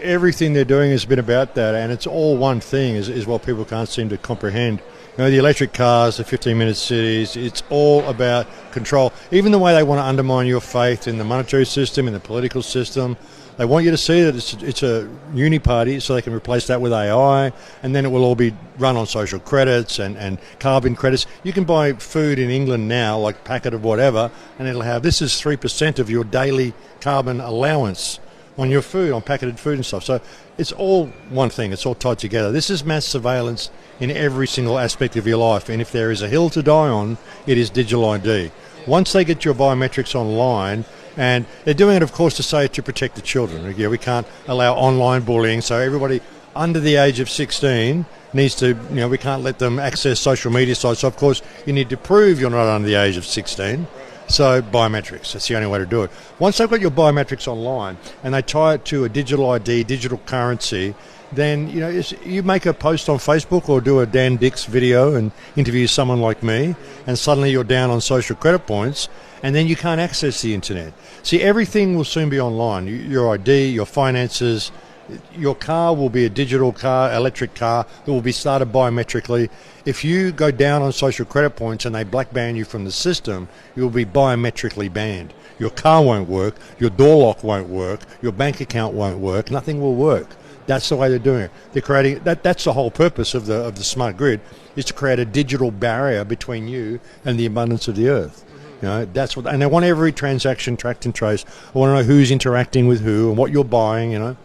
Everything they're doing has been about that, and it's all one thing, is what people can't seem to comprehend. The electric cars, the 15-minute cities, it's all about control. Even the way they want to undermine your faith in the monetary system, in the political system, they want you to see that it's a uni-party, so they can replace that with AI, and then it will all be run on social credits and carbon credits. You can buy food in England now, like packet of whatever, and it'll have, this is 3% of your daily carbon allowance on your food, on packeted food and stuff. So it's all one thing, it's all tied together. This is mass surveillance in every single aspect of your life, and if there is a hill to die on, it is digital ID. Once they get your biometrics online, and they're doing it, of course, to say to protect the children. We can't allow online bullying, so everybody under the age of 16 needs to, we can't let them access social media sites. So, of course, you need to prove you're not under the age of 16. So biometrics, that's the only way to do it. Once they've got your biometrics online and they tie it to a digital ID, digital currency, then you make a post on Facebook or do a Dan Dix video and interview someone like me, and suddenly you're down on social credit points, and then you can't access the internet. See, everything will soon be online. Your ID, your finances, your car will be a digital car, electric car that will be started biometrically. If you go down on social credit points and they black ban you from the system, you'll be biometrically banned. Your car won't work, your door lock won't work, your bank account won't work, nothing will work. That's the way they're doing it. They're creating that's the whole purpose of the smart grid, is to create a digital barrier between you and the abundance of the earth. That's what, and they want every transaction tracked and traced. I want to know who's interacting with who and what you're buying.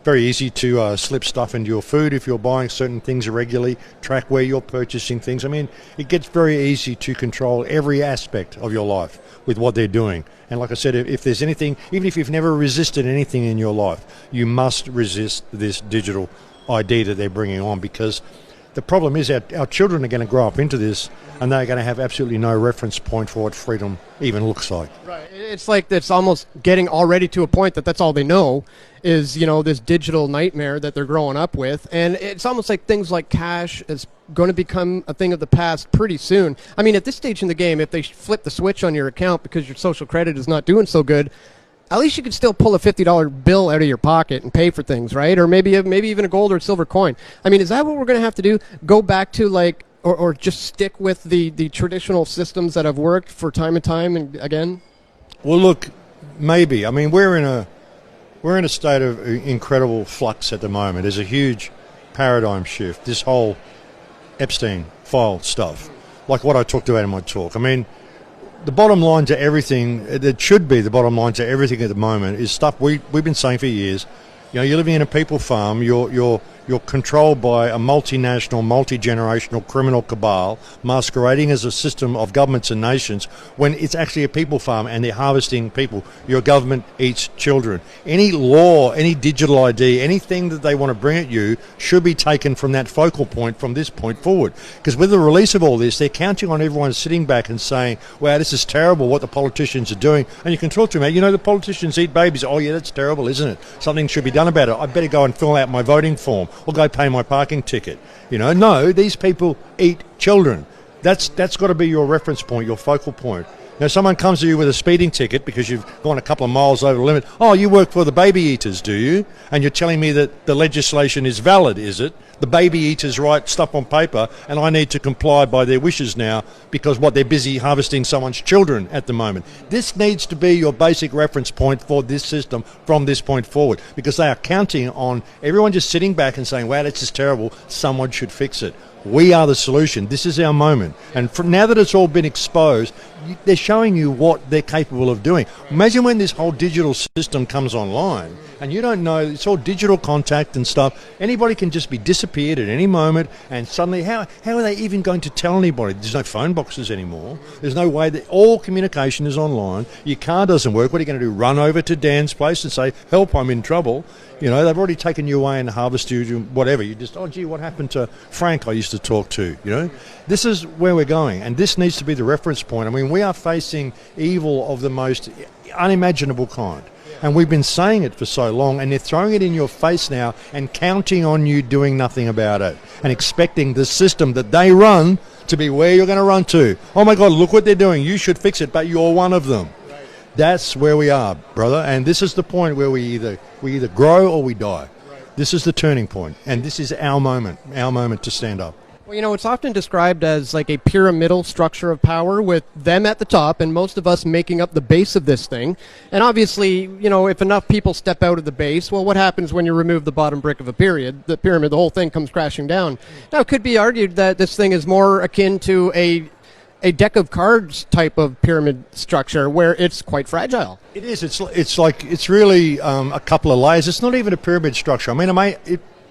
Very easy to slip stuff into your food if you're buying certain things irregularly, track where you're purchasing things. I mean, it gets very easy to control every aspect of your life with what they're doing. And like I said, if there's anything, even if you've never resisted anything in your life, you must resist this digital ID that they're bringing on, because the problem is our children are going to grow up into this, and they're going to have absolutely no reference point for what freedom even looks like. Right. It's like it's almost getting already to a point that that's all they know is, this digital nightmare that they're growing up with. And it's almost like things like cash is going to become a thing of the past pretty soon. I mean, at this stage in the game, if they flip the switch on your account because your social credit is not doing so good, at least you could still pull a $50 bill out of your pocket and pay for things, right? Or maybe even a gold or silver coin. I mean, is that what we're going to have to do? Go back to or just stick with the traditional systems that have worked for time and time and again? Well, look, maybe. I mean, we're in a state of incredible flux at the moment. There's a huge paradigm shift. This whole Epstein file stuff, like what I talked about in my talk. I mean, the bottom line to everything, that should be the bottom line to everything at the moment, is stuff we've been saying for years. You're living in a people farm. You're controlled by a multinational, multi-generational criminal cabal masquerading as a system of governments and nations when it's actually a people farm and they're harvesting people. Your government eats children. Any law, any digital ID, anything that they want to bring at you should be taken from that focal point from this point forward. Because with the release of all this, they're counting on everyone sitting back and saying, wow, this is terrible what the politicians are doing. And you can talk to them, the politicians eat babies. Oh yeah, that's terrible, isn't it? Something should be done about it. I better go and fill out my voting form or go pay my parking ticket. No, these people eat children. That's got to be your reference point, your focal point. Now, someone comes to you with a speeding ticket because you've gone a couple of miles over the limit. Oh, you work for the baby eaters, do you? And you're telling me that the legislation is valid, is it? The baby eaters write stuff on paper and I need to comply by their wishes now because they're busy harvesting someone's children at the moment. This needs to be your basic reference point for this system from this point forward, because they are counting on everyone just sitting back and saying, wow, that's just terrible, someone should fix it. We are the solution. This is our moment. And now that it's all been exposed, they're showing you what they're capable of doing. Imagine when this whole digital system comes online and you don't know, it's all digital contact and stuff. Anybody can just be disappeared at any moment, and suddenly how are they even going to tell anybody? There's no phone boxes anymore. There's no way that all communication is online. Your car doesn't work. What are you going to do? Run over to Dan's place and say, help, I'm in trouble? They've already taken you away and harvested you, whatever. You just, oh, gee, what happened to Frank I used to talk to, This is where we're going, and this needs to be the reference point. I mean, we are facing evil of the most unimaginable kind. And we've been saying it for so long, and they're throwing it in your face now and counting on you doing nothing about it and expecting the system that they run to be where you're going to run to. Oh my God, look what they're doing. You should fix it, but you're one of them. That's where we are, brother. And this is the point where we either grow or we die. This is the turning point, and this is our moment to stand up. Well, you know, it's often described as like a pyramidal structure of power with them at the top and most of us making up the base of this thing. And obviously, you know, if enough people step out of the base, well, what happens when you remove the bottom brick of a pyramid? The whole thing comes crashing down. Now, it could be argued that this thing is more akin to a deck of cards type of pyramid structure where it's quite fragile. It is. It's really a couple of layers. It's not even a pyramid structure. I mean,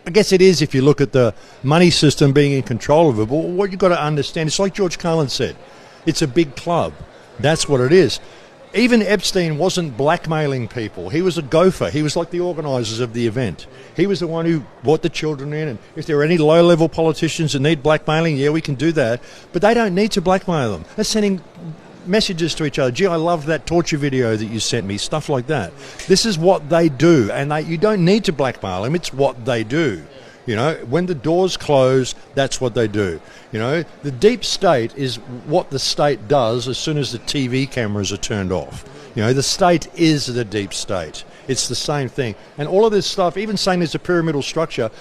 I guess it is if you look at the money system being in control of it. But what you've got to understand, it's like George Carlin said, it's a big club. That's what it is. Even Epstein wasn't blackmailing people. He was a gopher. He was like the organisers of the event. He was the one who brought the children in. And if there are any low-level politicians that need blackmailing, yeah, we can do that. But they don't need to blackmail them. They're sending messages to each other. Gee, I love that torture video that you sent me, stuff like that. This is what they do, and you don't need to blackmail them. It's what they do. You know, when the doors close, that's what they do. You know, the deep state is what the state does as soon as the TV cameras are turned off. You know, the state is the deep state. It's the same thing. And all of this stuff, even saying there's a pyramidal structure,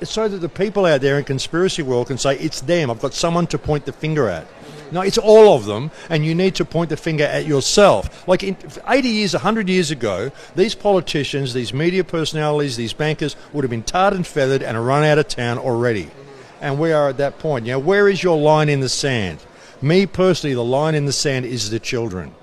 it's so that the people out there in conspiracy world can say, it's them, I've got someone to point the finger at. No, it's all of them, and you need to point the finger at yourself. Like 80 years, 100 years ago, these politicians, these media personalities, these bankers would have been tarred and feathered and run out of town already. And we are at that point. You know, where is your line in the sand? Me personally, the line in the sand is the children.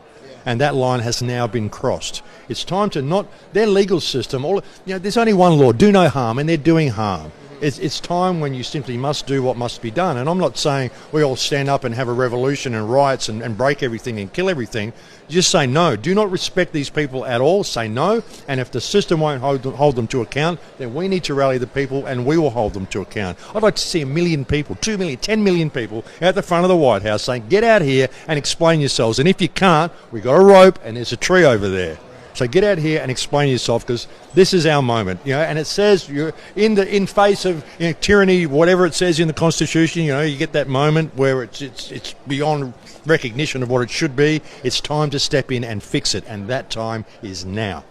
And that line has now been crossed. It's time to not... Their legal system, there's only one law, do no harm, and they're doing harm. It's time when you simply must do what must be done. And I'm not saying we all stand up and have a revolution and riots and break everything and kill everything. Just say no. Do not respect these people at all. Say no. And if the system won't hold them to account, then we need to rally the people and we will hold them to account. I'd like to see 1 million people, 2 million, 10 million people at the front of the White House saying, get out here and explain yourselves. And if you can't, we've got a rope and there's a tree over there. So get out here and explain yourself, because this is our moment, you know. And it says you're in face of tyranny, whatever it says in the Constitution. You know, you get that moment where it's beyond recognition of what it should be. It's time to step in and fix it, and that time is now.